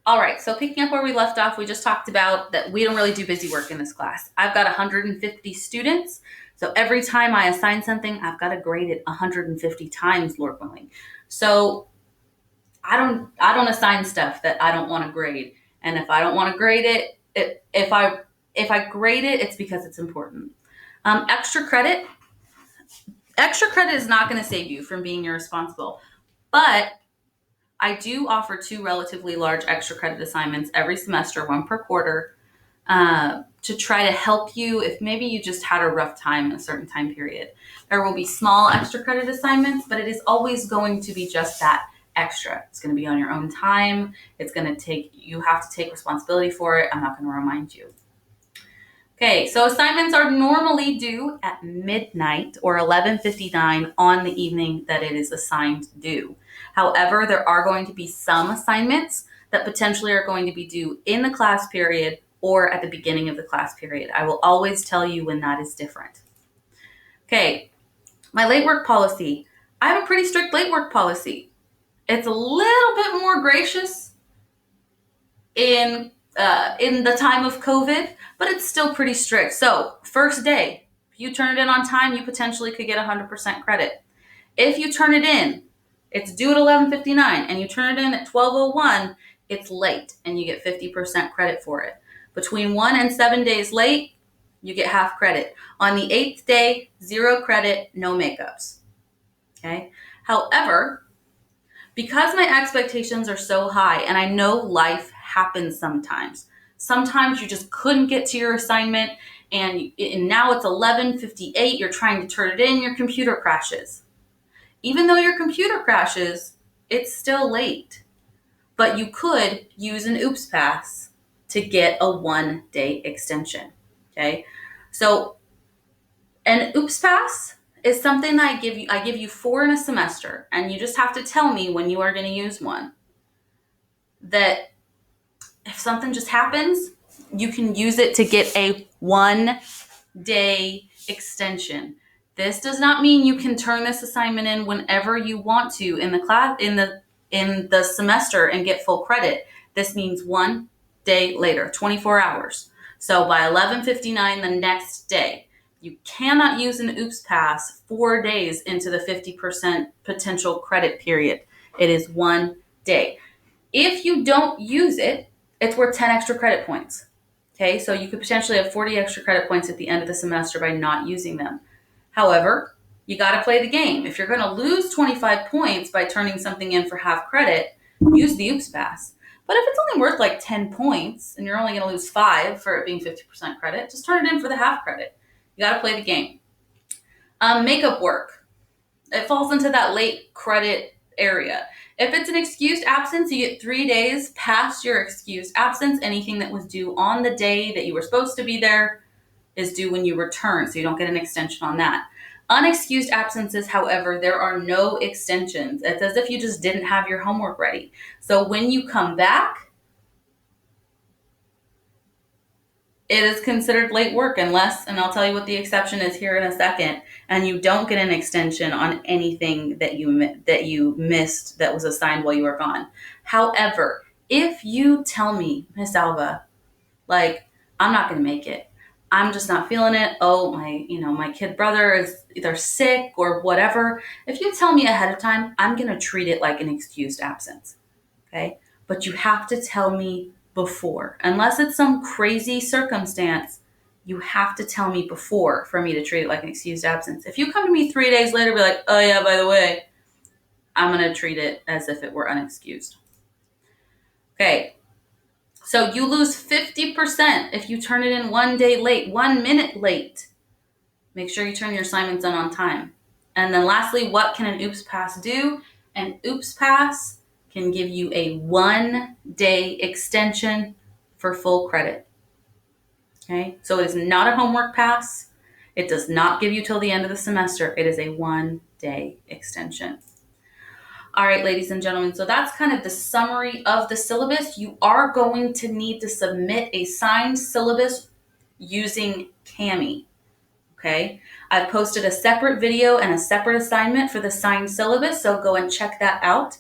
All right, so picking up where we left off, we just talked about that we don't really do busy work in this class. I've got 150 students, so every time I assign something, I've got to grade it 150 times, Lord willing. So I don't assign stuff that I don't want to grade, and if I don't want to grade if I grade it, it's because it's important. Extra credit. Extra credit is not going to save you from being irresponsible, but I do offer two relatively large extra credit assignments every semester, one per quarter, to try to help you if maybe you just had a rough time in a certain time period. There will be small extra credit assignments, but it is always going to be just that extra. It's going to be on your own time. You have to take responsibility for it. I'm not going to remind you. Okay, so assignments are normally due at midnight or 11:59 on the evening that it is assigned due. However, there are going to be some assignments that potentially are going to be due in the class period or at the beginning of the class period. I will always tell you when that is different. Okay, my late work policy. I have a pretty strict late work policy. It's a little bit more gracious in the time of COVID, but it's still pretty strict. So, first day, if you turn it in on time, you potentially could get 100% credit. If you turn it in, it's due at 11:59, and you turn it in at 12:01, it's late, and you get 50% credit for it. Between 1 and 7 days late, you get half credit. On the 8th day, 0 credit, no makeups. Okay. However, because my expectations are so high, and I know life happens sometimes. Sometimes you just couldn't get to your assignment, and now it's 11:58. You're trying to turn it in, your computer crashes. Even though your computer crashes, it's still late. But you could use an OOPS pass to get a 1-day extension. Okay, so an OOPS pass is something that I give you. I give you 4 in a semester, and you just have to tell me when you are going to use one. That if something just happens, you can use it to get a 1-day extension. This does not mean you can turn this assignment in whenever you want to in the class in the semester and get full credit. This means 1 day later, 24 hours. So by 11:59 the next day, you cannot use an OOPS pass 4 days into the 50% potential credit period. It is 1 day. If you don't use it, it's worth 10 extra credit points. Okay, so you could potentially have 40 extra credit points at the end of the semester by not using them. However, you got to play the game. If you're going to lose 25 points by turning something in for half credit, use the OOPS pass. But if it's only worth like 10 points and you're only going to lose 5 for it being 50% credit, just turn it in for the half credit. You got to play the game. Makeup work. It falls into that late credit area. If it's an excused absence, you get 3 days past your excused absence. Anything that was due on the day that you were supposed to be there is due when you return, so you don't get an extension on that. Unexcused absences, however, there are no extensions. It's as if you just didn't have your homework ready. So when you come back, it is considered late work unless, and I'll tell you what the exception is here in a second, and you don't get an extension on anything that you missed that was assigned while you were gone. However, if you tell me, Miss Alva, like, I'm not going to make it, I'm just not feeling it. Oh, my kid brother is either sick or whatever. If you tell me ahead of time, I'm going to treat it like an excused absence. Okay? But you have to tell me before. Unless it's some crazy circumstance, you have to tell me before for me to treat it like an excused absence. If you come to me 3 days later, be like, oh yeah, by the way, I'm going to treat it as if it were unexcused. Okay. So you lose 50% if you turn it in 1 day late, 1 minute late. Make sure you turn your assignments in on time. And then lastly, what can an OOPS pass do? An OOPS pass can give you a 1-day extension for full credit. Okay, so it is not a homework pass. It does not give you till the end of the semester. It is a 1-day extension. All right, ladies and gentlemen, so that's kind of the summary of the syllabus. You are going to need to submit a signed syllabus using Kami. Okay, I've posted a separate video and a separate assignment for the signed syllabus, so go and check that out.